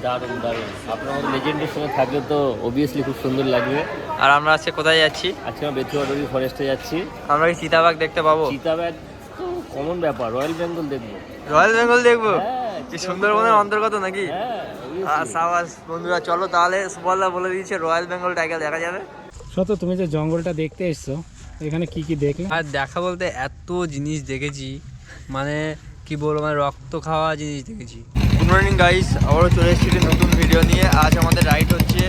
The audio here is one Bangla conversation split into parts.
দারুণ দারুণ। আপনার মতো লেজেন্ডের সঙ্গে থাকলে তো অবভিয়াসলি খুব সুন্দর লাগবে। আর আমরা আজকে কোথায় যাচ্ছি? আজকে আমরা বেথুয়াডুরি ফরেস্টে যাচ্ছি। আমরা কি চিতাবাঘ দেখতে পাবো? চিতাবাঘ তো কমন ব্যাপার, রয়্যাল বেঙ্গল দেখবো। রয়্যাল বেঙ্গল দেখবো? হ্যাঁ, কি সুন্দরবনের অন্তর্গত নাকি? হ্যাঁ, সাবাস বন্ধুরা, চলো তাহলে। সুবলদা বলে দিয়েছে রয়্যাল বেঙ্গল টাইগার দেখা যাবে। সত্য, তুমি যে জঙ্গলটা দেখতে এসছো, এখানে কি কি দেখলে? আর দেখা বলতে এত জিনিস দেখেছি, মানে কি বলবো, মানে রক্ত খাওয়া জিনিস দেখেছি। গুড মর্নিং গাইস, আবারও চলে এসেছি নতুন ভিডিও নিয়ে। আজ আমাদের রাইড হচ্ছে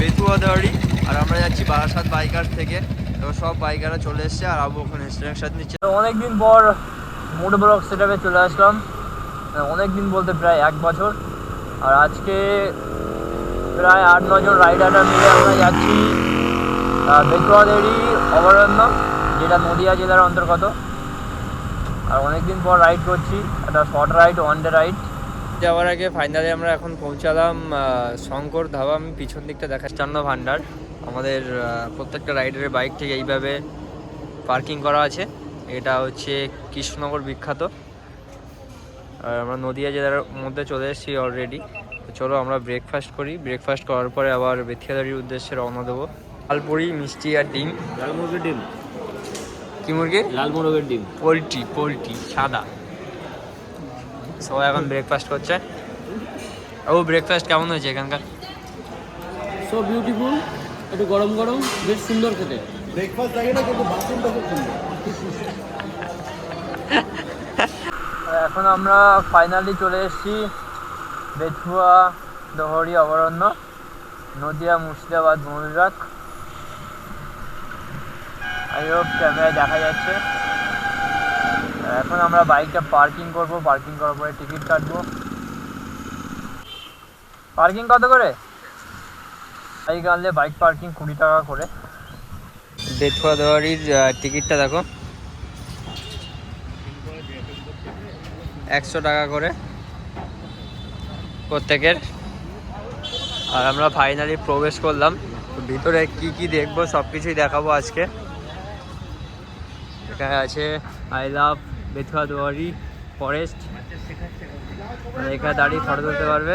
বেথুয়াডুরি, আর আমরা যাচ্ছি বারাসাত বাইকার থেকে। এবার সব বাইকাররা চলে এসছে, আর আবু ওখানে সাথে নিচ্ছে। অনেকদিন পর মোটো ব্লগ সেটআপে চলে আসলাম। অনেকদিন বলতে প্রায় 1 বছর। আর আজকে প্রায় 8-9 জন রাইডাররা মিলে আমরা যাচ্ছি বেথুয়াডুরি অভয়ারণ্য, যেটা নদিয়া জেলার অন্তর্গত। আর অনেকদিন পর রাইড করছি, একটা short ride, one day ride. যাওয়ার আগে ফাইনালি আমরা এখন পৌঁছালাম শঙ্কর ধাবা। আমি পিছন দিকটা দেখা চান্ন ভান্ডার। আমাদের প্রত্যেকটা রাইডারের বাইক থেকে এইভাবে পার্কিং করা আছে। এটা হচ্ছে কৃষ্ণনগর বিখ্যাত। আর আমরা নদিয়া জেলার মধ্যে চলে এসেছি অলরেডি। চলো আমরা ব্রেকফাস্ট করি। ব্রেকফাস্ট করার পরে আবার বেথুয়াডুরির উদ্দেশ্যে রওনা দেবো। লালপুরি, মিষ্টি আর ডিম। লাল মুরগির ডিম। কি মুরগি? লাল মুরগির ডিম। পোলট্রি সাদা। সবাই এখন ব্রেকফাস্ট করছে। ও, ব্রেকফাস্ট কেমন হয়েছে এখানকার? সো বিউটিফুল, একটু গরম গরম, বেশ সুন্দর খেতে। ব্রেকফাস্ট লাগে না, কিন্তু বাথরুমটা খুব সুন্দর। এখন আমরা ফাইনালি চলে এসেছি বেথুয়াডুরি অভয়ারণ্য, নদিয়া মুর্শিদাবাদ ময়ূরহাট। আই হোপ ক্যামেরায় দেখা যাচ্ছে। এখন আমরা বাইকটা পার্কিং করব। পার্কিং করার পরে টিকিট কাটবো। পার্কিং কত করে? বাইক আনলে বাইক পার্কিং 20 টাকা করে। বেথুয়াডুরির টিকিটটা দেখো, 100 টাকা করে প্রত্যেকের। আর আমরা ফাইনালি প্রবেশ করলাম। ভিতরে কি কি দেখবো সব কিছুই দেখাবো আজকে। এখানে আছে আই লাভ বেথুয়াডুরি ফরেস্ট, এখানে দাঁড়িয়ে ফটো তুলতে পারবে।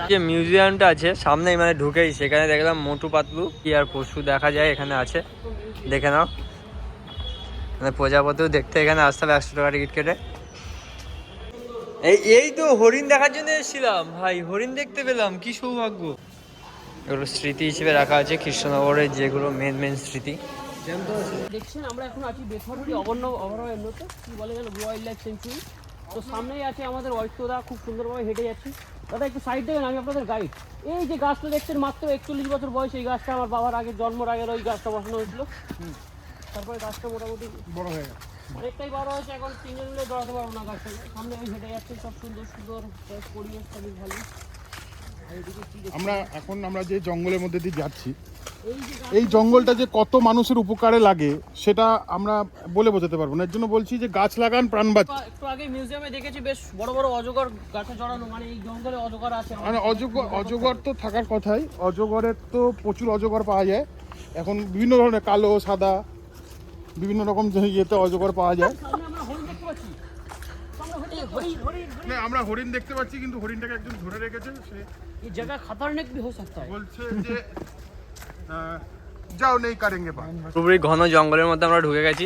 যে মিউজিয়ামটা আছে সামনেই, মানে ঢুকেই সেখানে দেখলাম মোটু পাতলু কি আর পশু দেখা যায় এখানে আছে, দেখে নাও। মানে প্রজাপতিও দেখতে এখানে আসতে হবে 100 টাকা টিকিট কেটে। এই তো হরিণ দেখার জন্য এসেছিলাম ভাই, হরিণ দেখতে পেলাম, কি সৌভাগ্য। এগুলো স্মৃতি হিসেবে রাখা আছে কৃষ্ণনগরের, যেগুলো মেন স্মৃতি। দেখছেন আমরা এখন আছি বেথুয়াডুরি অভয়ারণ্যতে, কি বলে যেন ওয়াইল্ড লাইফ সেঞ্চুরি। তো সামনেই আছে আমাদের অয়িতদা, খুব সুন্দরভাবে হেঁটে যাচ্ছি। দাদা একটু সাইড দেবেন, আমি আপনাদের গাইড। এই যে গাছটা দেখছেন, মাত্র 41 বছর বয়স এই গাছটা। আমার বাবার আগে জন্মের আগের ওই গাছটা বসানো হয়েছিল। তারপরে গাছটা মোটামুটি বড় হয়ে গেছে, অনেকটাই বড় হয়েছে। এখন 3 জন মিলে দৌড়াতে পারবো না গাছটাকে। সামনে ওই হেঁটে যাচ্ছে, সব সুন্দর সুন্দর পরিবেশটা বেশ ভালো। আমরা যে জঙ্গলের মধ্যে দিয়ে যাচ্ছি, এই জঙ্গলটা যে কত মানুষের উপকারে লাগে সেটা আমরা বলে বোঝাতে পারবো না। এর জন্য বলছি যে গাছ লাগান, প্রাণ বাঁচান। একটু আগে মিউজিয়ামে দেখেছি বেশ বড় বড় অজগর গাছে জড়ানো, মানে এই জঙ্গলে অজগর আছে। মানে অজগর তো থাকার কথাই। অজগরের তো প্রচুর অজগর পাওয়া যায় এখন, বিভিন্ন ধরনের কালো, সাদা, বিভিন্ন রকম ইয়েতে অজগর পাওয়া যায়। আমরা হরিণ দেখতে পাচ্ছি, কিন্তু হরিণটাকে একজন ধরে রেখেছে। সে এই জায়গা খতরনাক भी हो सकता है, বলছে যে যাও নেই কারেঙ্গে পা। পুরোপুরি ঘন জঙ্গলের মধ্যে আমরা ঢুকে গেছি।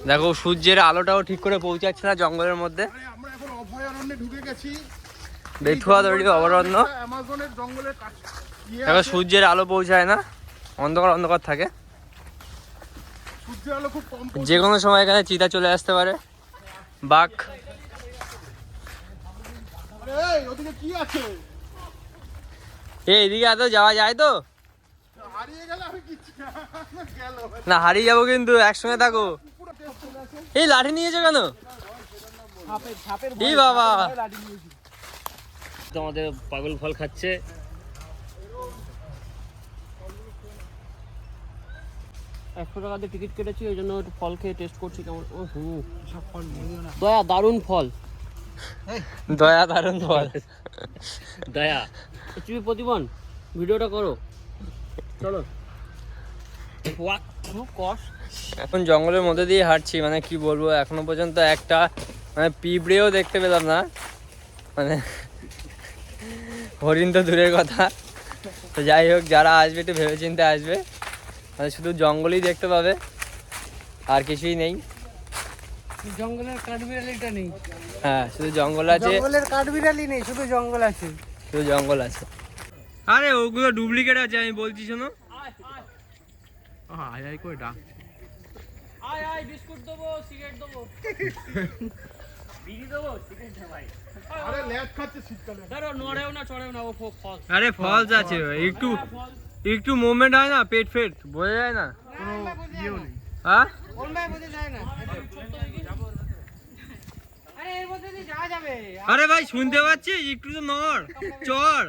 দেখো সূর্যের আলোটাও ঠিক করে পৌঁছাচ্ছে না জঙ্গলের মধ্যে। আমরা এখন অভয়ারণ্যে ঢুকে গেছি, বেথুয়াডুরি অভয়ারণ্য। অ্যামাজনের জঙ্গলের কাছে। দেখো সূর্যের আলো পৌঁছায় না, অন্ধকার থাকে। সূর্যের আলো খুব কম, যে কোনো সময় এখানে চিতা চলে আসতে পারে, বাঘ। এই ওদিকে কি আছে? এদিকে এত যাওয়া যায় তো? হারিয়ে গেল, আমি কি গেল না, হারিয়ে যাবো কিন্তু, একসঙ্গে থাকো। এই লাঠি নিয়েছো কেন? এই বাবা, আমাদের পাগল ফল খাচ্ছে। 100 টাকা দিয়ে টিকিট কেটেছি, ওই জন্য একটু ফল খেয়ে টেস্ট করছি কেমন। দয়া, দারুণ ফল। দয়া দারুণ ফল। দয়া তুমি প্রতিবন ভিডিওটা করো, চলো। এখন জঙ্গলের মধ্যে দিয়ে হাঁটছি, মানে কি বলবো, এখনো পর্যন্ত একটা মানে পিঁপড়েও দেখতে পেলাম না। মানে হরিণ তো দূরের কথা। তো যাই হোক, যারা আসবে একটু ভেবেচিন্তে আসবে, মানে শুধু জঙ্গলই দেখতে পাবে, আর কিছুই নেই। জঙ্গলের কাঠবিড়ালিটা নেই, হ্যাঁ শুধু জঙ্গল আছে, জঙ্গলের কাঠবিড়ালি নেই, শুধু জঙ্গল আছে। শুধু জঙ্গল আছে। আরে ওগুলো ডুপ্লিকেট আছে, আমি বলছি শোনো। আয় আয়, বিস্কুট দেবো, সিগারেট দেবো, বিড়ি দেবো, সিগারেট দেবো ভাই। আরে ল্যাদ খাচ্ছে শীতকালে। ধরো নড়েও না চড়েও না, ও ফল। আরে ফলস আছে, একটু একটু মুভমেন্ট হয় না, পেট ফেট বোঝা যায় না। হ্যাঁ আরে ভাই শুনতে পাচ্ছিস, একটু তো নড় চড়।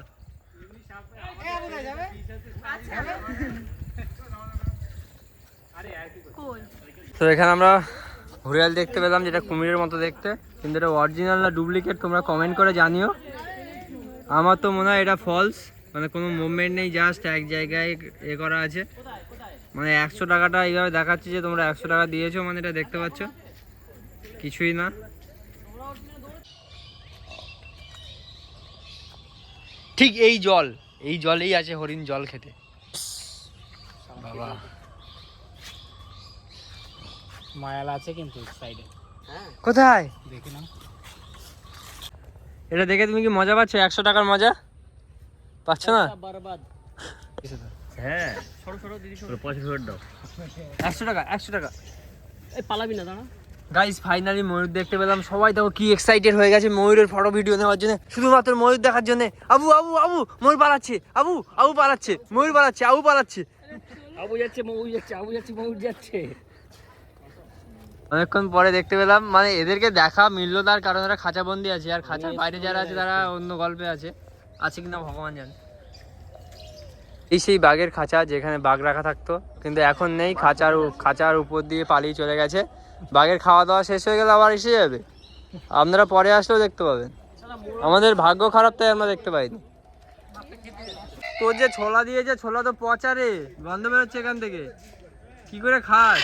তো এখানে আমরা ঘুরিয়াল দেখতে পেলাম, যেটা কুমিরের মতো দেখতে, কিন্তু এটা অরিজিনাল না ডুপ্লিকেট তোমরা কমেন্ট করে জানিও। আমার তো মনে হয় এটা ফলস, মানে কোনো মুভমেন্ট নেই, জাস্ট এক জায়গায় এ করা আছে। মানে 100 টাকাটা এইভাবে দেখাচ্ছে যে তোমরা 100 টাকা দিয়েছো, মানে এটা দেখতে পাচ্ছ কিছুই না। ঠিক এই জলেই আছে হরিণ জল খেতে। বাবা মায়াল আছে কিন্তু সাইডে, কোথায় দেখি না। এটা দেখে তুমি কি মজা পাচ্ছ? 100 টাকার মজা পাচ্ছ না? বরবাদ। হ্যাঁ সরো সরো দিদি, সরো। 100 টাকা 100 টাকা। এই পালাবি না, দাঁড়া। গাইস ফাইনালি ময়ূর দেখতে পেলাম। সবাই দেখো কি এক্সাইটেড হয়ে গেছে ময়ূরের ফটো ভিডিও নেওয়ার জন্য, শুধুমাত্র ময়ূর দেখার জন্য। আবু আবু আবু ময়ূর পালাচ্ছে, আবু আবু পালাচ্ছে, ময়ূর পালাচ্ছে, আবু পালাচ্ছে। আবু যাচ্ছে, ময়ূর যাচ্ছে, আবু যাচ্ছে, ময়ূর যাচ্ছে। অনেকক্ষণ পরে দেখতে পেলাম, মানে এদেরকে দেখা মিললো তার কারণ এরা খাঁচাবন্দি আছে, আর খাঁচার বাইরে যারা আছে তারা অন্য গল্পে আছে কিনা ভগবান জানে। এই সেই বাঘের খাঁচা যেখানে বাঘ রাখা থাকতো, কিন্তু এখন নেই। খাঁচার উপর দিয়ে পালিয়ে চলে গেছে। বাঘের খাওয়া দাওয়া শেষ হয়ে গেলে আবার এসে যাবে, আপনারা পরে আসলেও দেখতে পাবেন। আমাদের ভাগ্য খারাপ, তাই আমরা দেখতে পাইনি। তোর যে ছোলা দিয়েছে, ছোলা তো পচা রে, গন্ধ বেরোচ্ছে এখান থেকে, কি করে খাস?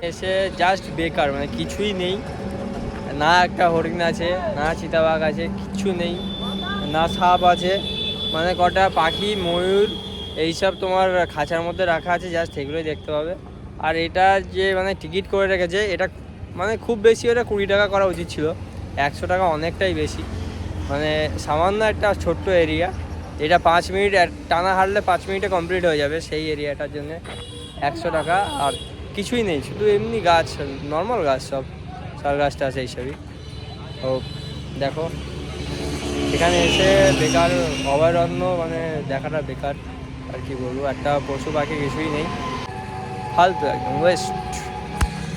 এসে জাস্ট বেকার, মানে কিছুই নেই। না একটা হরিণ আছে, না চিতাবাঘ আছে, কিচ্ছু নেই, না সাপ আছে, মানে কটা পাখি ময়ূর এইসব তোমার খাঁচার মধ্যে রাখা আছে, জাস্ট এগুলোই দেখতে পাবে। আর এটা যে মানে টিকিট করে রেখেছে, এটা মানে খুব বেশি হলে 20 টাকা করা উচিত ছিল, 100 টাকা অনেকটাই বেশি। মানে সামান্য একটা ছোট্ট এরিয়া, এটা 5 মিনিট টানা হারলে 5 মিনিটে কমপ্লিট হয়ে যাবে, সেই এরিয়াটার জন্য 100 টাকা। আর কিছুই নেই, শুধু এমনি গাছ, নর্মাল গাছ, সব শাল গাছটা আছে এইসবই। ও দেখো এখানে এসে বেকার, অভয়ারণ্য মানে দেখাটা বেকার, আর কি বলবো, একটা পশু পাখি কিছুই নেই, ফালতু একদম ওয়েস্ট।